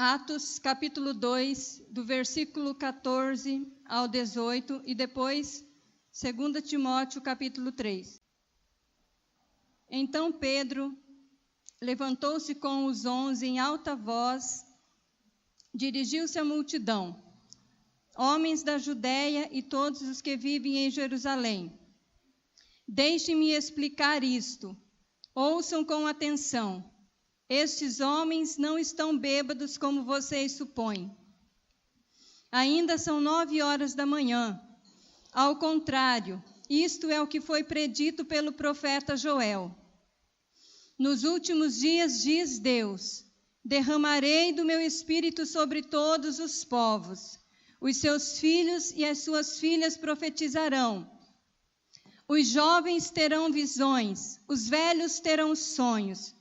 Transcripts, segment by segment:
Atos, capítulo 2, do versículo 14 ao 18, e depois 2 Timóteo, capítulo 3. Então Pedro levantou-se com os 11 em alta voz, dirigiu-se à multidão: homens da Judéia e todos os que vivem em Jerusalém, deixem-me explicar isto. Ouçam com atenção. Estes homens não estão bêbados como vocês supõem. Ainda são 9 horas da manhã. Ao contrário, isto é o que foi predito pelo profeta Joel. Nos últimos dias, diz Deus, derramarei do meu espírito sobre todos os povos. Os seus filhos e as suas filhas profetizarão. Os jovens terão visões, os velhos terão sonhos.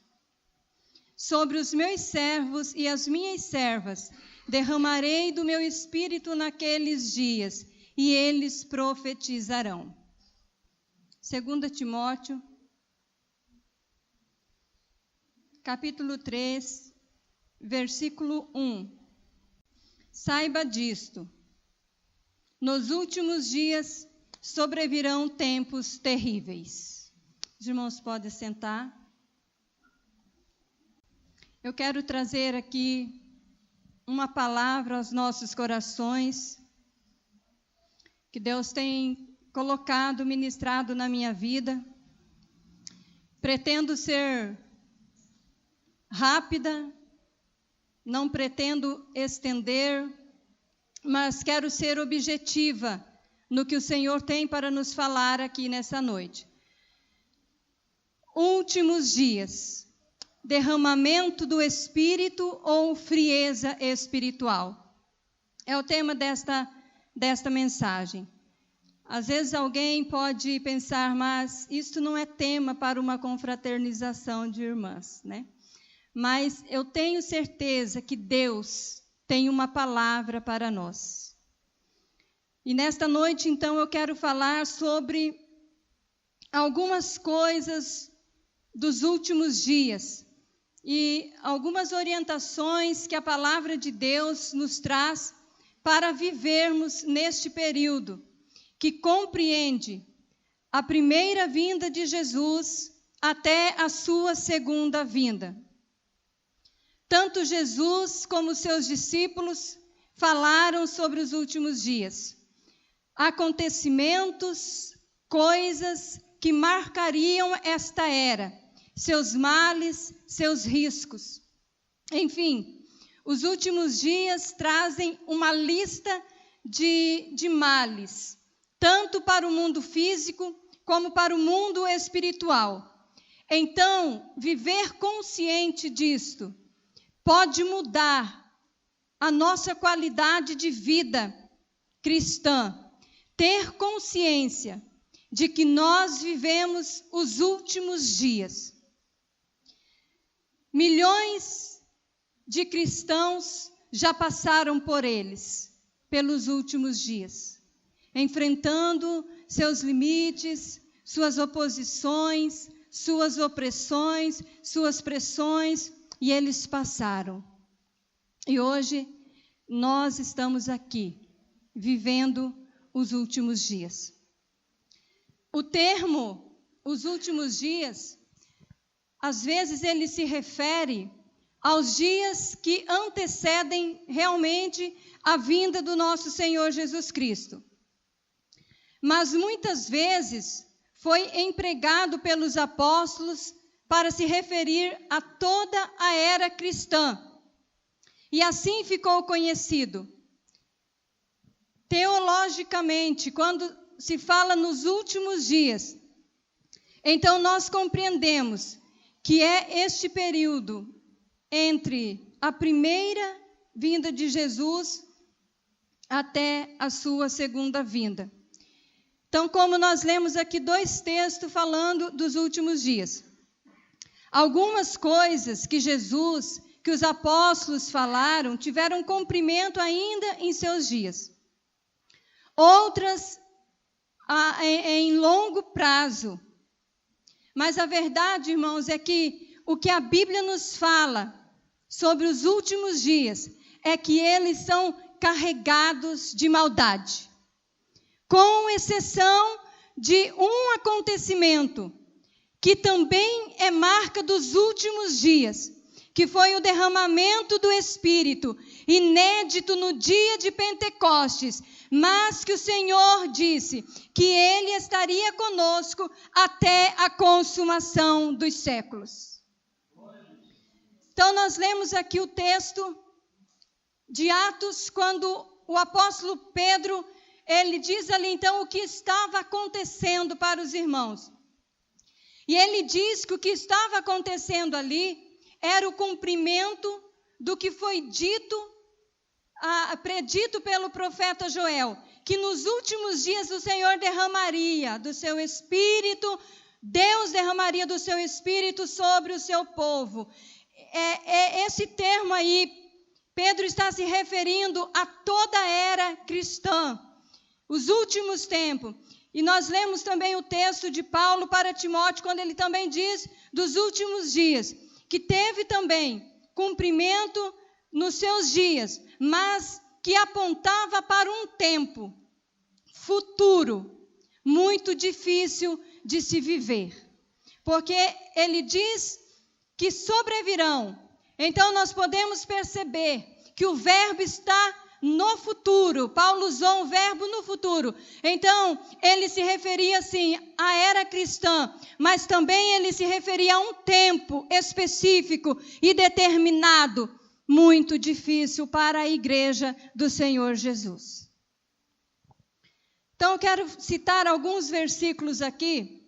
Sobre os meus servos e as minhas servas derramarei do meu espírito naqueles dias, e eles profetizarão. 2 Timóteo, capítulo 3, versículo 1. Saiba disto: nos últimos dias sobrevirão tempos terríveis. Os irmãos podem sentar. Eu quero trazer aqui uma palavra aos nossos corações, que Deus tem colocado, ministrado na minha vida. Pretendo ser rápida, não pretendo estender, mas quero ser objetiva no que o Senhor tem para nos falar aqui nessa noite. Últimos dias, derramamento do Espírito ou frieza espiritual? É o tema desta mensagem. Às vezes alguém pode pensar, mas isso não é tema para uma confraternização de irmãs, né? Mas eu tenho certeza que Deus tem uma palavra para nós. E nesta noite, então, eu quero falar sobre algumas coisas dos últimos dias e algumas orientações que a palavra de Deus nos traz para vivermos neste período, que compreende a primeira vinda de Jesus até a sua segunda vinda. Tanto Jesus como seus discípulos falaram sobre os últimos dias. Acontecimentos, coisas que marcariam esta era, seus males, seus riscos. Enfim, os últimos dias trazem uma lista de males, tanto para o mundo físico como para o mundo espiritual. Então, viver consciente disto pode mudar a nossa qualidade de vida cristã. Ter consciência de que nós vivemos os últimos dias. Milhões de cristãos já passaram por eles, pelos últimos dias, enfrentando seus limites, suas oposições, suas opressões, suas pressões, e eles passaram. E hoje nós estamos aqui, vivendo os últimos dias. O termo, os últimos dias, às vezes ele se refere aos dias que antecedem realmente a vinda do nosso Senhor Jesus Cristo. Mas muitas vezes foi empregado pelos apóstolos para se referir a toda a era cristã. E assim ficou conhecido. Teologicamente, quando se fala nos últimos dias, então nós compreendemos que é este período entre a primeira vinda de Jesus até a sua segunda vinda. Então, como nós lemos aqui 2 textos falando dos últimos dias. Algumas coisas que Jesus, que os apóstolos falaram, tiveram cumprimento ainda em seus dias. Outras em longo prazo. Mas a verdade, irmãos, é que o que a Bíblia nos fala sobre os últimos dias é que eles são carregados de maldade, com exceção de um acontecimento que também é marca dos últimos dias, que foi o derramamento do Espírito, inédito no dia de Pentecostes, mas que o Senhor disse que Ele estaria conosco até a consumação dos séculos. Então nós lemos aqui o texto de Atos, quando o apóstolo Pedro, ele diz ali então o que estava acontecendo para os irmãos. E ele diz que o que estava acontecendo ali era o cumprimento do que foi predito pelo profeta Joel, que nos últimos dias o Senhor derramaria do seu Espírito, Deus derramaria do seu Espírito sobre o seu povo. Esse termo aí, Pedro está se referindo a toda a era cristã, os últimos tempos. E nós lemos também o texto de Paulo para Timóteo, quando ele também diz dos últimos dias, que teve também cumprimento nos seus dias, mas que apontava para um tempo futuro, muito difícil de se viver. Porque ele diz que sobrevirão. Então nós podemos perceber que o verbo está no futuro. Paulo usou o verbo no futuro. Então, ele se referia, sim, à era cristã, mas também ele se referia a um tempo específico e determinado, muito difícil para a igreja do Senhor Jesus. Então, eu quero citar alguns versículos aqui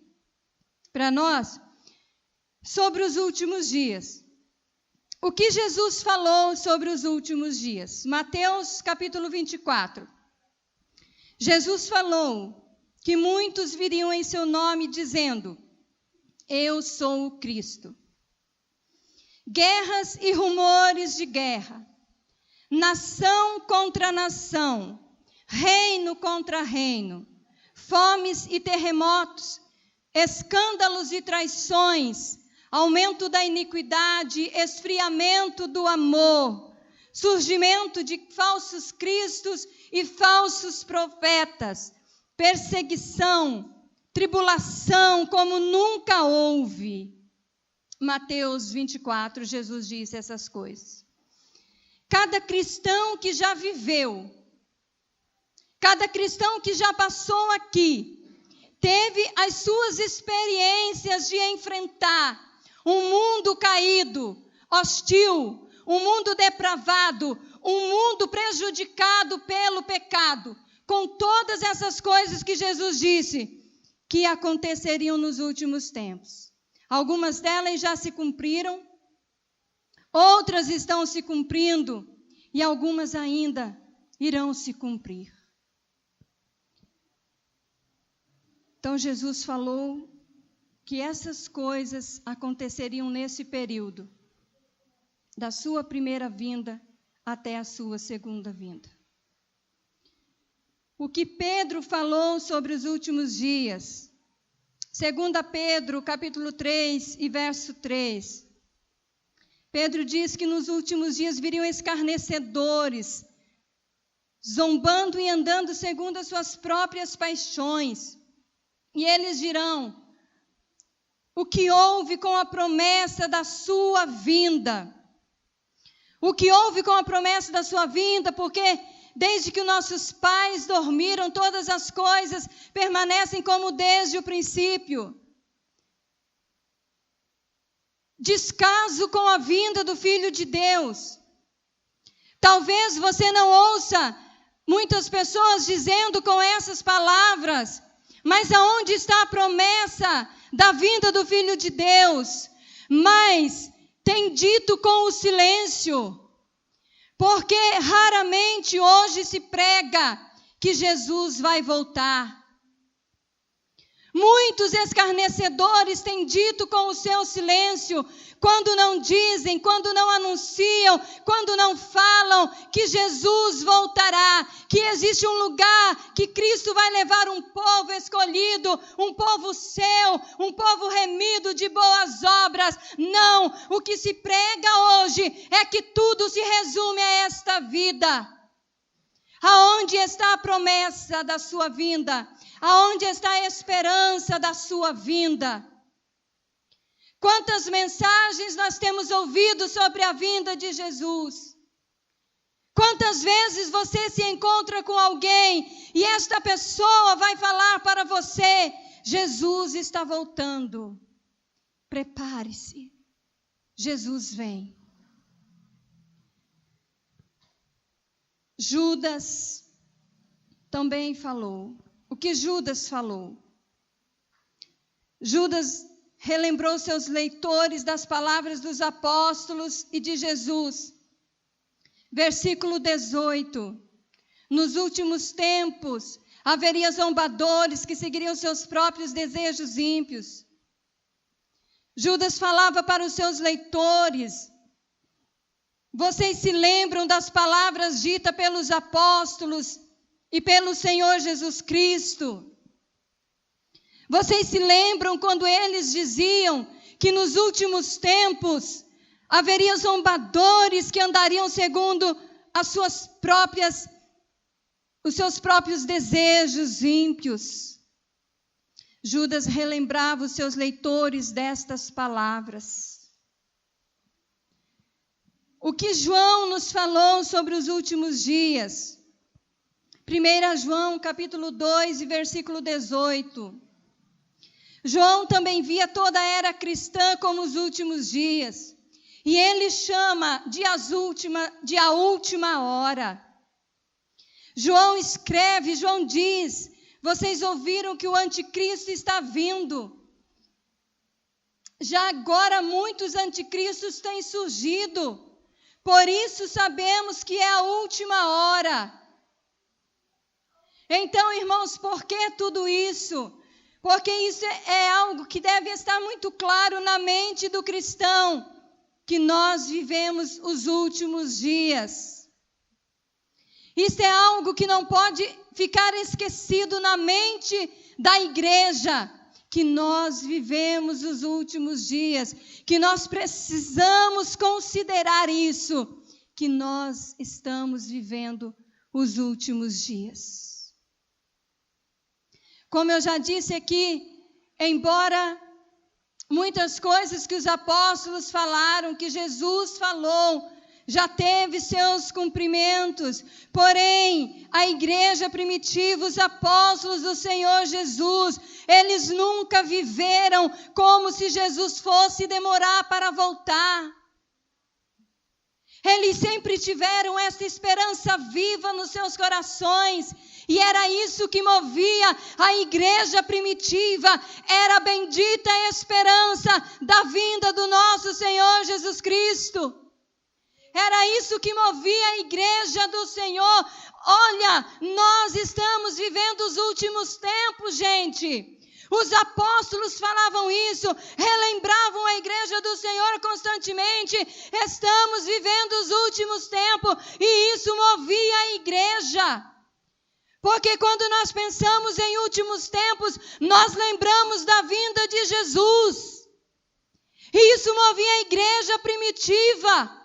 para nós sobre os últimos dias. O que Jesus falou sobre os últimos dias? Mateus capítulo 24. Jesus falou que muitos viriam em seu nome dizendo: eu sou o Cristo. Guerras e rumores de guerra, nação contra nação, reino contra reino, fomes e terremotos, escândalos e traições, aumento da iniquidade, esfriamento do amor, surgimento de falsos cristos e falsos profetas, perseguição, tribulação como nunca houve. Mateus 24, Jesus disse essas coisas. Cada cristão que já viveu, cada cristão que já passou aqui, teve as suas experiências de enfrentar um mundo caído, hostil, um mundo depravado, um mundo prejudicado pelo pecado, com todas essas coisas que Jesus disse que aconteceriam nos últimos tempos. Algumas delas já se cumpriram, outras estão se cumprindo e algumas ainda irão se cumprir. Então Jesus falou que essas coisas aconteceriam nesse período, da sua primeira vinda até a sua segunda vinda. O que Pedro falou sobre os últimos dias, 2 Pedro, capítulo 3 e verso 3. Pedro diz que nos últimos dias viriam escarnecedores, zombando e andando segundo as suas próprias paixões. E eles dirão: o que houve com a promessa da sua vinda? O que houve com a promessa da sua vinda? Porque desde que nossos pais dormiram, todas as coisas permanecem como desde o princípio. Descaso com a vinda do Filho de Deus. Talvez você não ouça muitas pessoas dizendo com essas palavras: mas aonde está a promessa da vinda do Filho de Deus? Mas tem dito com o silêncio, porque raramente hoje se prega que Jesus vai voltar. Muitos escarnecedores têm dito com o seu silêncio, quando não dizem, quando não anunciam, quando não falam, que Jesus voltará, que existe um lugar, que Cristo vai levar um povo escolhido, um povo seu, um povo remido de boas obras. Não, o que se prega hoje é que tudo se resume a esta vida. Aonde está a promessa da sua vinda? Aonde está a esperança da sua vinda? Quantas mensagens nós temos ouvido sobre a vinda de Jesus? Quantas vezes você se encontra com alguém e esta pessoa vai falar para você: Jesus está voltando. Prepare-se. Jesus vem. Judas também falou. O que Judas falou? Judas relembrou seus leitores das palavras dos apóstolos e de Jesus. Versículo 18. Nos últimos tempos, haveria zombadores que seguiriam seus próprios desejos ímpios. Judas falava para os seus leitores: vocês se lembram das palavras ditas pelos apóstolos e pelo Senhor Jesus Cristo? Vocês se lembram quando eles diziam que nos últimos tempos haveria zombadores que andariam segundo os seus próprios desejos ímpios? Judas relembrava os seus leitores destas palavras. O que João nos falou sobre os últimos dias? 1 João, capítulo 2, versículo 18. João também via toda a era cristã como os últimos dias. E ele chama de a última hora. João escreve, João diz: vocês ouviram que o anticristo está vindo. Já agora muitos anticristos têm surgido. Por isso sabemos que é a última hora. Então, irmãos, por que tudo isso? Porque isso é algo que deve estar muito claro na mente do cristão, que nós vivemos os últimos dias. Isso é algo que não pode ficar esquecido na mente da igreja, que nós vivemos os últimos dias, que nós precisamos considerar isso, que nós estamos vivendo os últimos dias. Como eu já disse aqui, embora muitas coisas que os apóstolos falaram, que Jesus falou, já teve seus cumprimentos, porém, a igreja primitiva, os apóstolos do Senhor Jesus, eles nunca viveram como se Jesus fosse demorar para voltar. Eles sempre tiveram essa esperança viva nos seus corações, e era isso que movia a igreja primitiva, era a bendita esperança da vinda do nosso Senhor Jesus Cristo. Era isso que movia a igreja do Senhor. Olha, nós estamos vivendo os últimos tempos, gente. Os apóstolos falavam isso, relembravam a igreja do Senhor constantemente. Estamos vivendo os últimos tempos, e isso movia a igreja. Porque quando nós pensamos em últimos tempos, nós lembramos da vinda de Jesus. E isso movia a igreja primitiva.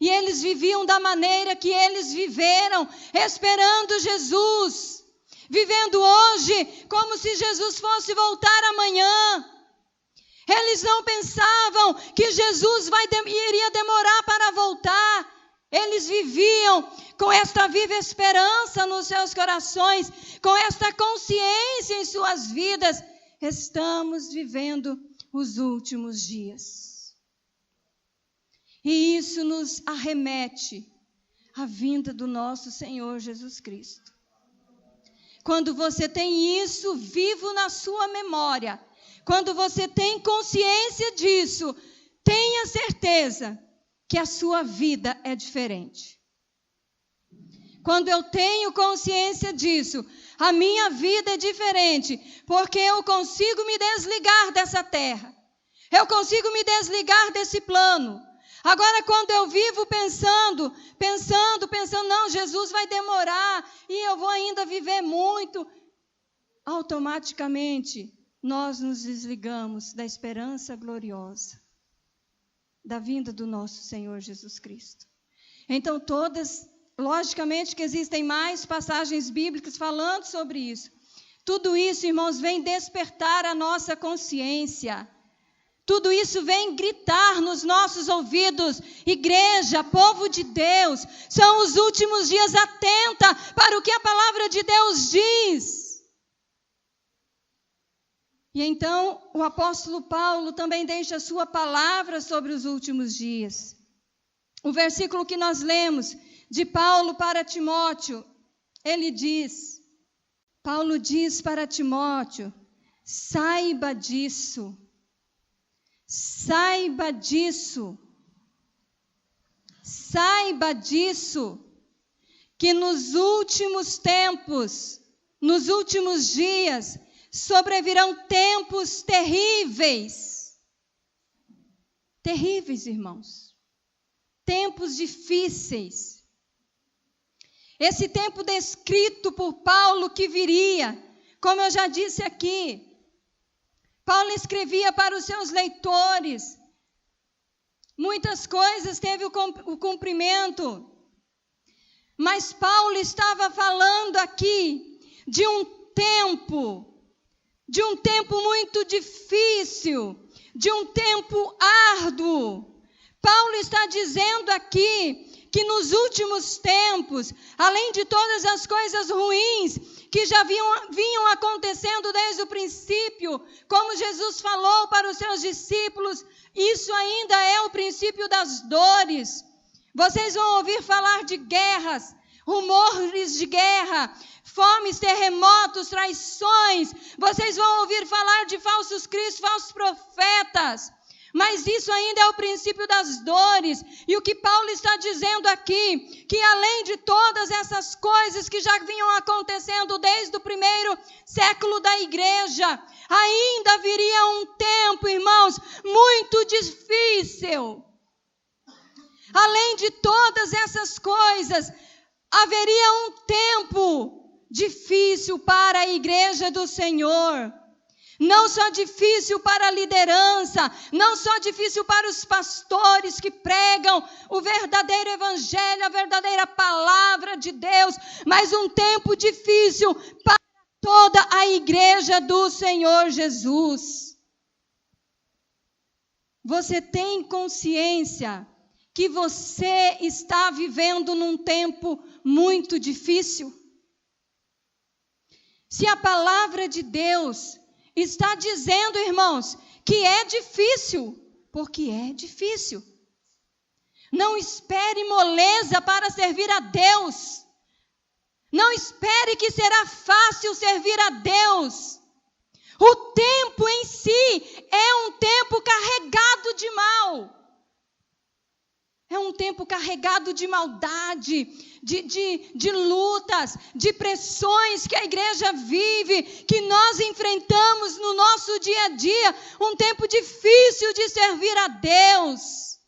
E eles viviam da maneira que eles viveram, esperando Jesus. Vivendo hoje como se Jesus fosse voltar amanhã. Eles não pensavam que Jesus iria demorar para voltar. Eles viviam com esta viva esperança nos seus corações, com esta consciência em suas vidas. Estamos vivendo os últimos dias. E isso nos arremete à vinda do nosso Senhor Jesus Cristo. Quando você tem isso vivo na sua memória, quando você tem consciência disso, tenha certeza que a sua vida é diferente. Quando eu tenho consciência disso, a minha vida é diferente, porque eu consigo me desligar dessa terra. Eu consigo me desligar desse plano. Agora, quando eu vivo pensando, não, Jesus vai demorar e eu vou ainda viver muito, automaticamente nós nos desligamos da esperança gloriosa, da vinda do nosso Senhor Jesus Cristo. Então, logicamente que existem mais passagens bíblicas falando sobre isso. Tudo isso, irmãos, vem despertar a nossa consciência. Tudo isso vem gritar nos nossos ouvidos: igreja, povo de Deus, são os últimos dias, atenta para o que a palavra de Deus diz. E então o apóstolo Paulo também deixa a sua palavra sobre os últimos dias. O versículo que nós lemos de Paulo para Timóteo, Paulo diz para Timóteo: saiba disso, que nos últimos tempos, nos últimos dias, sobrevirão tempos terríveis. Terríveis, irmãos. Tempos difíceis. Esse tempo descrito por Paulo que viria, como eu já disse aqui, Paulo escrevia para os seus leitores. Muitas coisas teve o cumprimento. Mas Paulo estava falando aqui de um tempo muito difícil, de um tempo árduo. Paulo está dizendo aqui que nos últimos tempos, além de todas as coisas ruins que já vinham acontecendo desde o princípio, como Jesus falou para os seus discípulos, isso ainda é o princípio das dores. Vocês vão ouvir falar de guerras, rumores de guerra, fomes, terremotos, traições. Vocês vão ouvir falar de falsos cristos, falsos profetas. Mas isso ainda é o princípio das dores. E o que Paulo está dizendo aqui, que além de todas essas coisas que já vinham acontecendo desde o primeiro século da igreja, ainda viria um tempo, irmãos, muito difícil. Além de todas essas coisas, haveria um tempo difícil para a igreja do Senhor. Não só difícil para a liderança, não só difícil para os pastores que pregam o verdadeiro evangelho, a verdadeira palavra de Deus, mas um tempo difícil para toda a igreja do Senhor Jesus. Você tem consciência que você está vivendo num tempo muito difícil? Se a palavra de Deus está dizendo, irmãos, que é difícil, porque é difícil. Não espere moleza para servir a Deus. Não espere que será fácil servir a Deus. O tempo em si é um tempo carregado de mal. É um tempo carregado de maldade, de lutas, de pressões que a igreja vive, que nós enfrentamos no nosso dia a dia. Um tempo difícil de servir a Deus.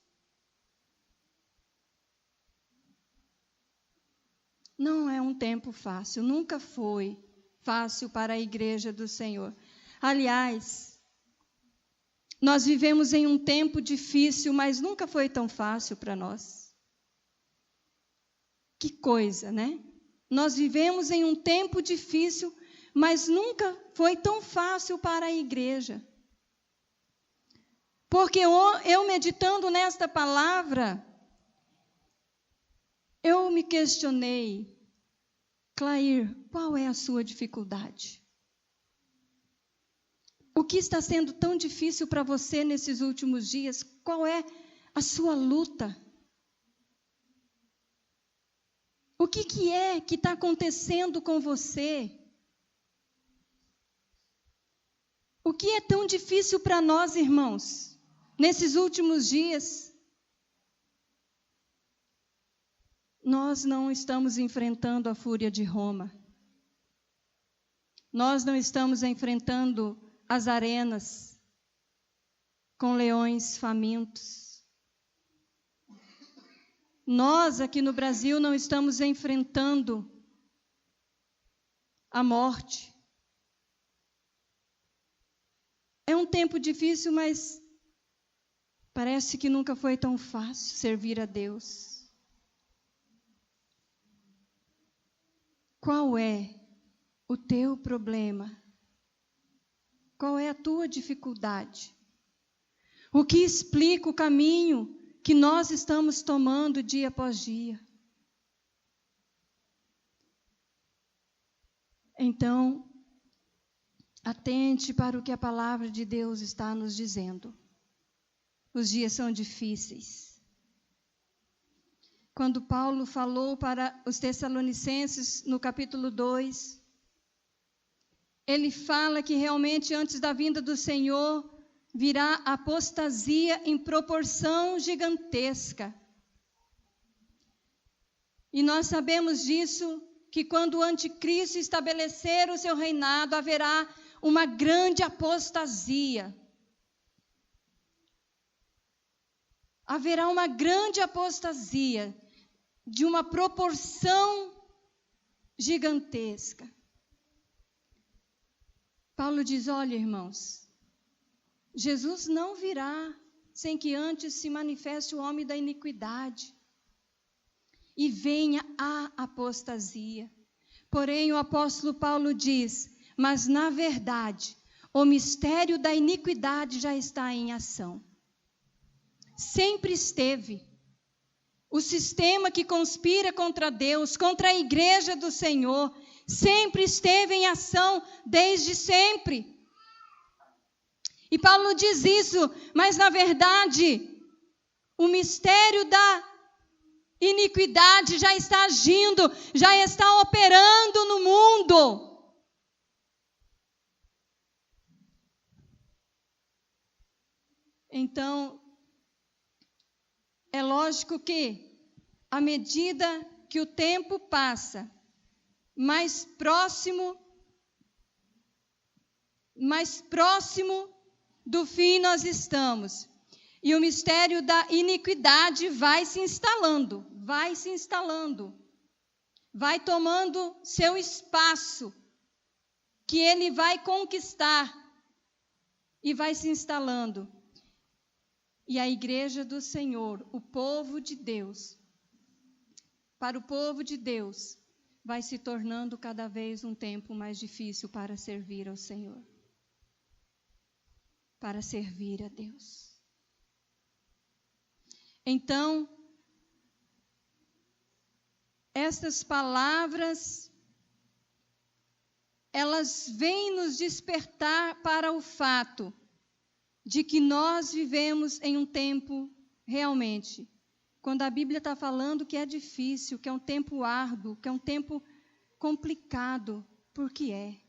Não é um tempo fácil, nunca foi fácil para a igreja do Senhor. Aliás, nós vivemos em um tempo difícil, mas nunca foi tão fácil para nós. Que coisa, né? Nós vivemos em um tempo difícil, mas nunca foi tão fácil para a igreja. Porque eu meditando nesta palavra, eu me questionei: Clair, qual é a sua dificuldade? O que está sendo tão difícil para você nesses últimos dias? Qual é a sua luta? O que é que está acontecendo com você? O que é tão difícil para nós, irmãos, nesses últimos dias? nós não estamos enfrentando a fúria de Roma. Nós não estamos enfrentando as arenas com leões famintos. Nós aqui no Brasil não estamos enfrentando a morte. É um tempo difícil, mas parece que nunca foi tão fácil servir a Deus. Qual é o teu problema? Qual é a tua dificuldade? O que explica o caminho que nós estamos tomando dia após dia? Então, atente para o que a palavra de Deus está nos dizendo. Os dias são difíceis. Quando Paulo falou para os Tessalonicenses, no capítulo 2, ele fala que realmente antes da vinda do Senhor virá apostasia em proporção gigantesca. E nós sabemos disso, que quando o anticristo estabelecer o seu reinado, haverá uma grande apostasia. Haverá uma grande apostasia de uma proporção gigantesca. Paulo diz: olha, irmãos, Jesus não virá sem que antes se manifeste o homem da iniquidade e venha a apostasia. Porém, o apóstolo Paulo diz: mas na verdade, o mistério da iniquidade já está em ação. Sempre esteve. O sistema que conspira contra Deus, contra a igreja do Senhor, sempre esteve em ação, desde sempre. E Paulo diz isso, mas na verdade, o mistério da iniquidade já está agindo, já está operando no mundo. Então, é lógico que, à medida que o tempo passa, mais próximo do fim nós estamos. E o mistério da iniquidade vai se instalando, vai tomando seu espaço, que ele vai conquistar e vai se instalando. E a igreja do Senhor, o povo de Deus, para o povo de Deus, vai se tornando cada vez um tempo mais difícil para servir ao Senhor, para servir a Deus. Então, estas palavras, elas vêm nos despertar para o fato de que nós vivemos em um tempo, realmente, quando a Bíblia está falando que é difícil, que é um tempo árduo, que é um tempo complicado, porque é.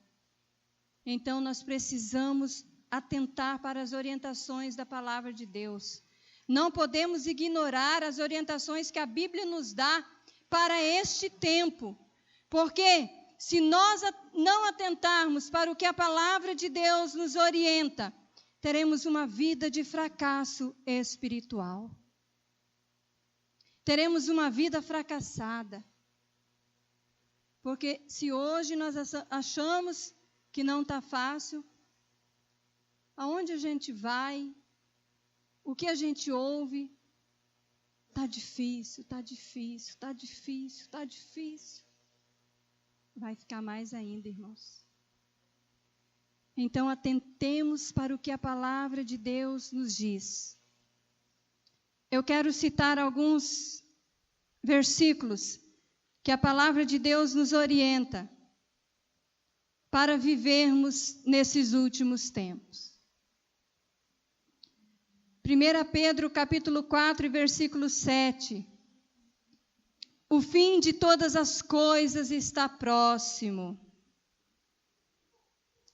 Então, nós precisamos atentar para as orientações da palavra de Deus. Não podemos ignorar as orientações que a Bíblia nos dá para este tempo, porque se nós não atentarmos para o que a palavra de Deus nos orienta, teremos uma vida de fracasso espiritual. Teremos uma vida fracassada. Porque se hoje nós achamos que não está fácil, aonde a gente vai, o que a gente ouve, está difícil. Vai ficar mais ainda, irmãos. Então, atentemos para o que a palavra de Deus nos diz. Eu quero citar alguns versículos que a palavra de Deus nos orienta para vivermos nesses últimos tempos. 1 Pedro, capítulo 4, versículo 7. O fim de todas as coisas está próximo.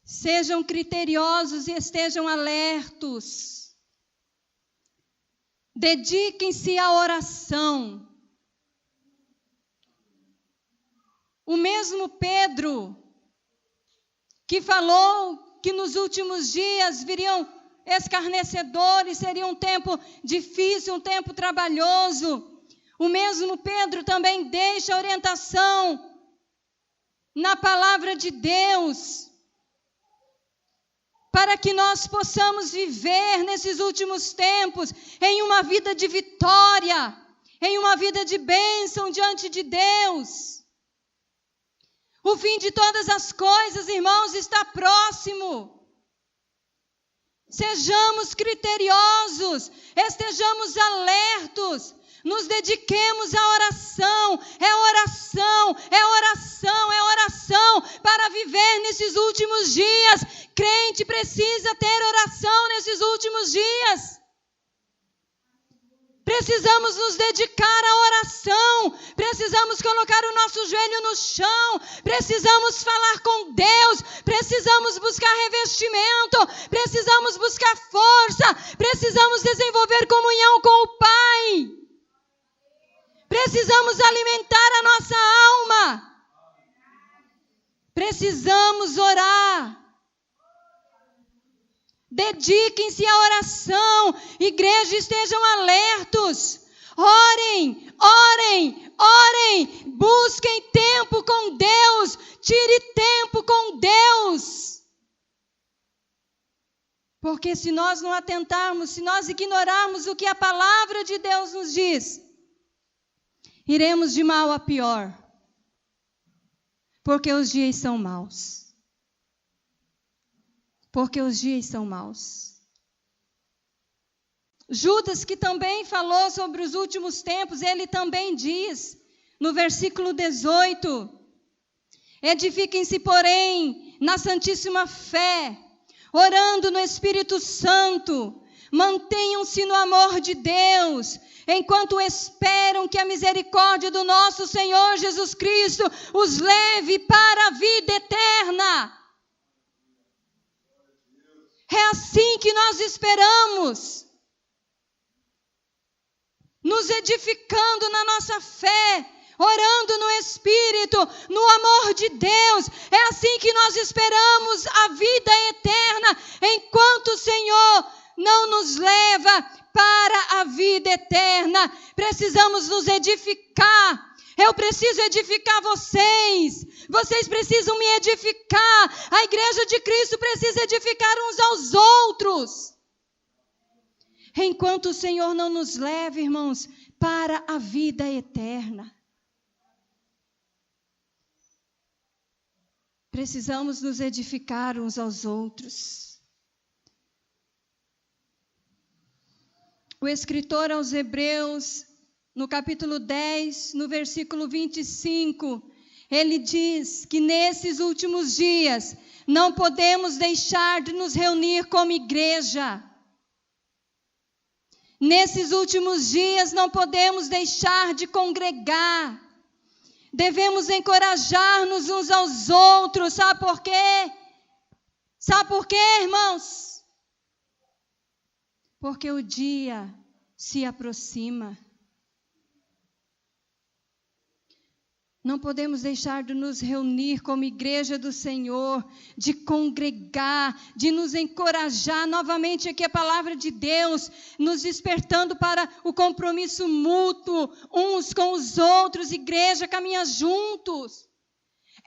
Sejam criteriosos e estejam alertos. Dediquem-se à oração. O mesmo Pedro que falou que nos últimos dias viriam escarnecedores, seria um tempo difícil, um tempo trabalhoso. O mesmo Pedro também deixa orientação na palavra de Deus, para que nós possamos viver nesses últimos tempos em uma vida de vitória, em uma vida de bênção diante de Deus. O fim de todas as coisas, irmãos, está próximo. Sejamos criteriosos, estejamos alertos, nos dediquemos à oração. É oração, é oração, é oração para viver nesses últimos dias. Crente precisa ter oração nesses últimos dias. Precisamos nos dedicar à oração, precisamos colocar o nosso joelho no chão, precisamos falar com Deus, precisamos buscar revestimento, precisamos buscar força, precisamos desenvolver comunhão com o Pai. Precisamos alimentar a nossa alma. Precisamos orar. Dediquem-se à oração. Igreja, estejam alertos. Orem, orem, orem. Busquem tempo com Deus. Tire tempo com Deus. Porque se nós não atentarmos, se nós ignorarmos o que a palavra de Deus nos diz, iremos de mal a pior. Porque os dias são maus. Porque os dias são maus. Judas, que também falou sobre os últimos tempos, ele também diz, no versículo 18, edifiquem-se, porém, na santíssima fé, orando no Espírito Santo, mantenham-se no amor de Deus, enquanto esperam que a misericórdia do nosso Senhor Jesus Cristo os leve para a vida eterna. É assim que nós esperamos, nos edificando na nossa fé, orando no Espírito, no amor de Deus. É assim que nós esperamos a vida eterna, enquanto o Senhor não nos leva para a vida eterna. Precisamos nos edificar. Eu preciso edificar vocês. Vocês precisam me edificar. A igreja de Cristo precisa edificar uns aos outros. Enquanto o Senhor não nos leva, irmãos, para a vida eterna. Precisamos nos edificar uns aos outros. O escritor aos Hebreus, no capítulo 10, no versículo 25, ele diz que nesses últimos dias não podemos deixar de nos reunir como igreja. Nesses últimos dias não podemos deixar de congregar. Devemos encorajar-nos uns aos outros. Sabe por quê? Sabe por quê, irmãos? Porque o dia se aproxima. Não podemos deixar de nos reunir como igreja do Senhor, de congregar, de nos encorajar. Novamente aqui a palavra de Deus, nos despertando para o compromisso mútuo, uns com os outros. Igreja caminha juntos.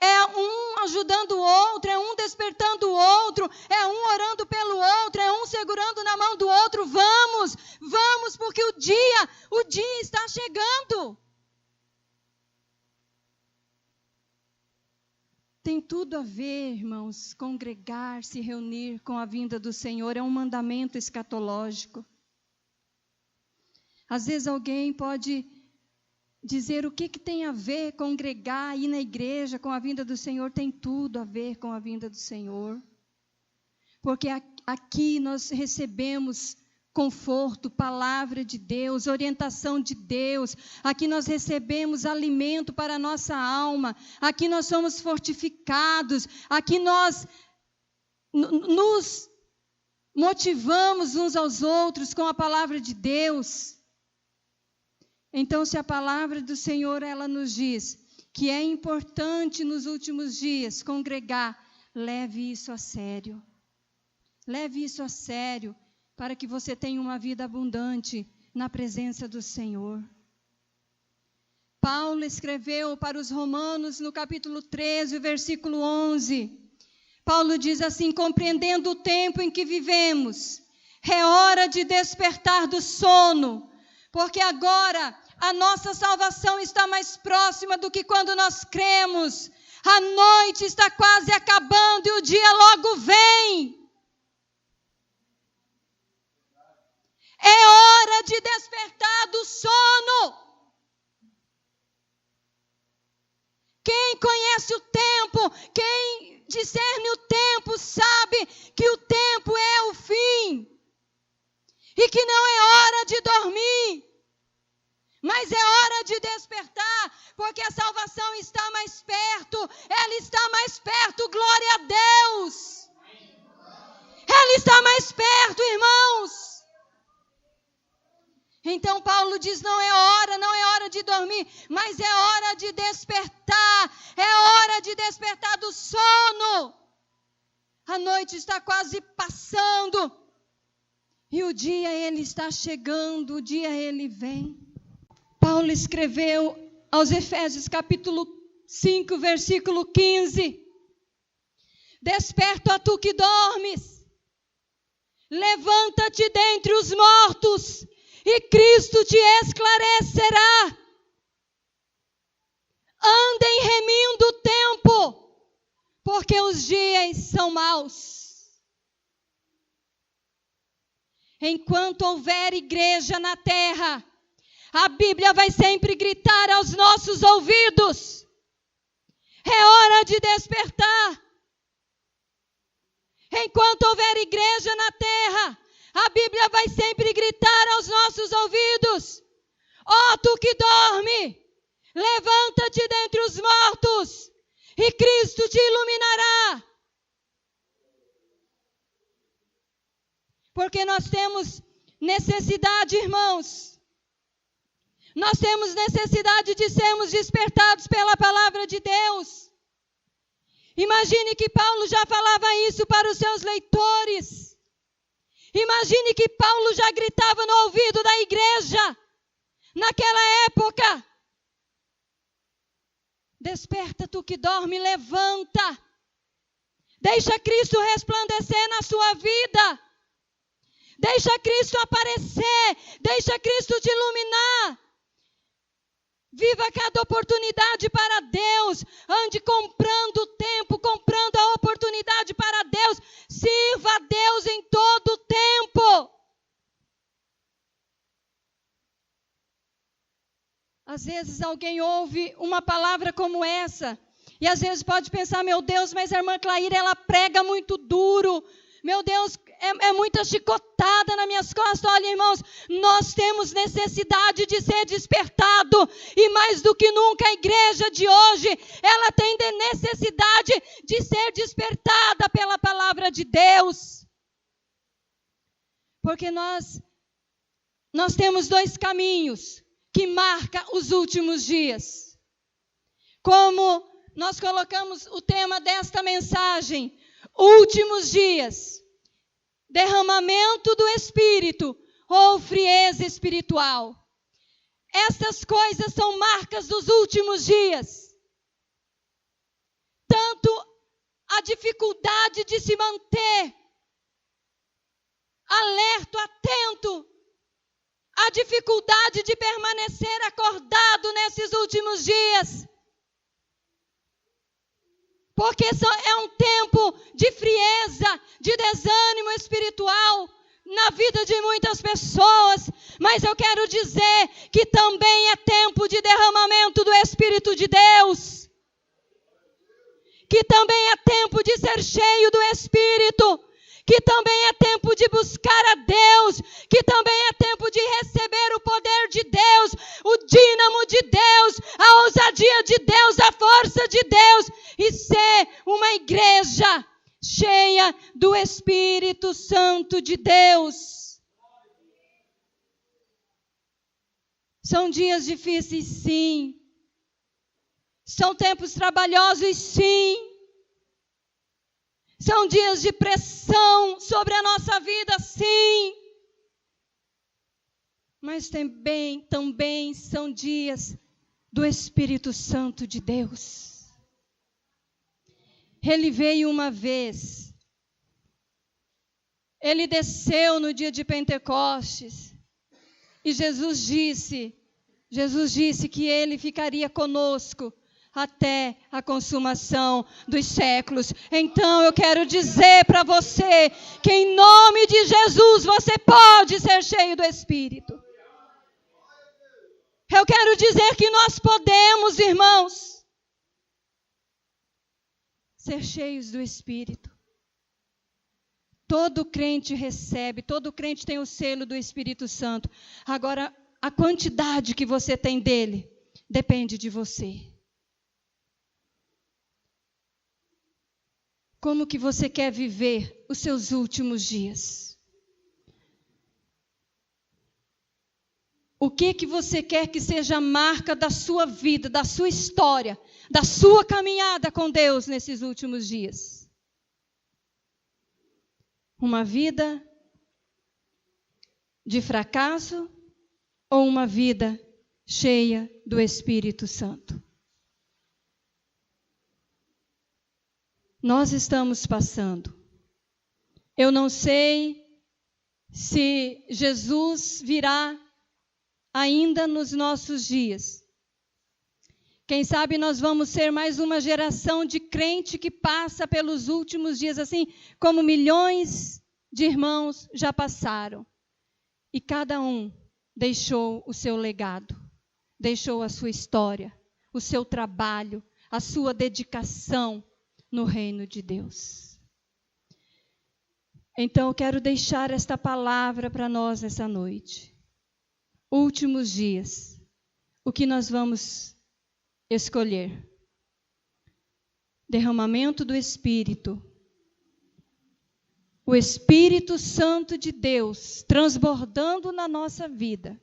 É um ajudando o outro, é um despertando o outro, é um orando pelo outro, é um segurando na mão do outro. Vamos, vamos, porque o dia está chegando. Tem tudo a ver, irmãos, congregar, se reunir com a vinda do Senhor, é um mandamento escatológico. Às vezes alguém pode dizer o que tem a ver congregar, ir na igreja com a vinda do Senhor. Tem tudo a ver com a vinda do Senhor. Porque aqui nós recebemos conforto, palavra de Deus, orientação de Deus. Aqui nós recebemos alimento para a nossa alma. Aqui nós somos fortificados. Aqui nós nos motivamos uns aos outros com a palavra de Deus. Então, se a palavra do Senhor, ela nos diz que é importante nos últimos dias congregar, leve isso a sério. Leve isso a sério, para que você tenha uma vida abundante na presença do Senhor. Paulo escreveu para os Romanos no capítulo 13, versículo 11. Paulo diz assim: compreendendo o tempo em que vivemos, é hora de despertar do sono, porque agora a nossa salvação está mais próxima do que quando nós cremos. A noite está quase acabando e o dia logo vem. É hora de despertar do sono. Quem conhece o tempo, quem discerne o tempo, sabe que o tempo é o fim. E que não é hora de dormir, mas é hora de despertar, porque a salvação está mais perto. Ela está mais perto, glória a Deus. Ela está mais perto, irmãos. Então Paulo diz, não é hora de dormir, mas é hora de despertar. É hora de despertar do sono. A noite está quase passando. E o dia ele está chegando, o dia ele vem. Paulo escreveu aos Efésios capítulo 5, versículo 15. Desperta, tu que dormes. Levanta-te dentre os mortos e Cristo te esclarecerá. Andem remindo o tempo, porque os dias são maus. Enquanto houver igreja na terra, a Bíblia vai sempre gritar aos nossos ouvidos: é hora de despertar. Enquanto houver igreja na terra, a Bíblia vai sempre gritar aos nossos ouvidos: ó, tu que dorme, levanta-te dentre os mortos e Cristo te iluminará. Porque nós temos necessidade, irmãos. Nós temos necessidade de sermos despertados pela palavra de Deus. Imagine que Paulo já falava isso para os seus leitores. Imagine que Paulo já gritava no ouvido da igreja, naquela época: desperta, tu que dorme, levanta. Deixa Cristo resplandecer na sua vida. Deixa Cristo aparecer. Deixa Cristo te iluminar. Viva cada oportunidade para Deus. Ande comprando o tempo, comprando a oportunidade para Deus. Sirva a Deus em todo o tempo. Às vezes alguém ouve uma palavra como essa e às vezes pode pensar: meu Deus, mas a irmã Claíra, ela prega muito duro. Meu Deus, é muita chicotada nas minhas costas. Olha, irmãos, nós temos necessidade de ser despertado. E mais do que nunca, a igreja de hoje, ela tem necessidade de ser despertada pela palavra de Deus. Porque nós temos dois caminhos que marcam os últimos dias. Como nós colocamos o tema desta mensagem: últimos dias, derramamento do Espírito ou frieza espiritual. Estas coisas são marcas dos últimos dias. Tanto a dificuldade de se manter alerta, atento, a dificuldade de permanecer acordado nesses últimos dias. Porque é um tempo de frieza, de desânimo espiritual na vida de muitas pessoas. Mas eu quero dizer que também é tempo de derramamento do Espírito de Deus. Que também é tempo de ser cheio do Espírito. Que também é tempo de buscar a Deus. Que também é tempo de receber o poder de Deus, o dínamo de Deus, a ousadia de Deus, a força de Deus. E ser uma igreja cheia do Espírito Santo de Deus. São dias difíceis, sim. São tempos trabalhosos, sim. São dias de pressão sobre a nossa vida, sim. Mas também são dias do Espírito Santo de Deus. Ele veio uma vez. Ele desceu no dia de Pentecostes. E Jesus disse que ele ficaria conosco até a consumação dos séculos. Então eu quero dizer para você que em nome de Jesus você pode ser cheio do Espírito. Eu quero dizer que nós podemos, irmãos, ser cheios do Espírito. Todo crente recebe, todo crente tem o selo do Espírito Santo. Agora, a quantidade que você tem dele depende de você. Como que você quer viver os seus últimos dias? O que você quer que seja a marca da sua vida, da sua história, da sua caminhada com Deus nesses últimos dias? Uma vida de fracasso ou uma vida cheia do Espírito Santo? Nós estamos passando. Eu não sei se Jesus virá ainda nos nossos dias. Quem sabe nós vamos ser mais uma geração de crente que passa pelos últimos dias, assim como milhões de irmãos já passaram. E cada um deixou o seu legado, deixou a sua história, o seu trabalho, a sua dedicação no reino de Deus. Então eu quero deixar esta palavra para nós nessa noite. Últimos dias, o que nós vamos escolher? Derramamento do Espírito. O Espírito Santo de Deus transbordando na nossa vida.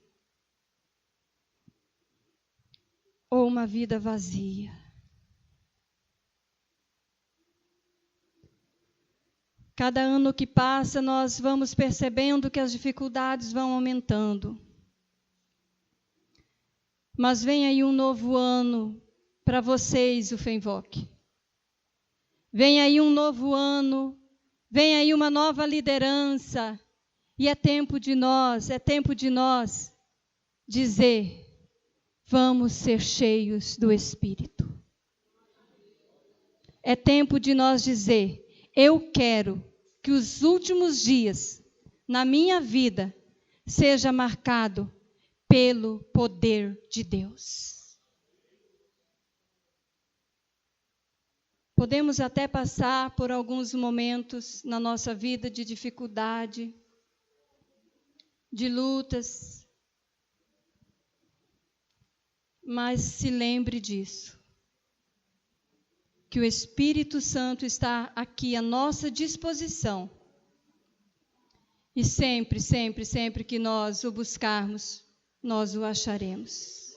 Ou uma vida vazia. Cada ano que passa, nós vamos percebendo que as dificuldades vão aumentando. Mas vem aí um novo ano para vocês, o FEMVOC. Vem aí um novo ano, vem aí uma nova liderança. E é tempo de nós dizer, vamos ser cheios do Espírito. É tempo de nós dizer, eu quero que os últimos dias na minha vida seja marcado pelo poder de Deus. Podemos até passar por alguns momentos na nossa vida de dificuldade, de lutas, mas se lembre disso. Que o Espírito Santo está aqui à nossa disposição. E sempre, sempre, sempre que nós o buscarmos, nós o acharemos.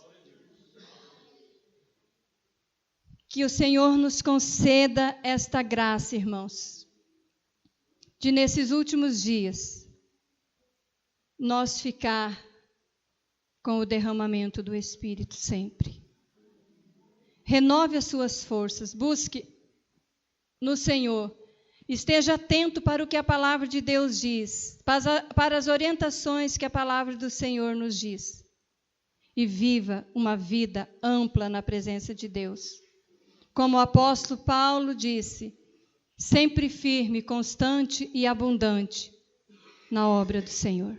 Que o Senhor nos conceda esta graça, irmãos, de nesses últimos dias, nós ficar com o derramamento do Espírito sempre. Renove as suas forças, busque no Senhor, esteja atento para o que a palavra de Deus diz, para as orientações que a palavra do Senhor nos diz, e viva uma vida ampla na presença de Deus. Como o apóstolo Paulo disse, sempre firme, constante e abundante na obra do Senhor.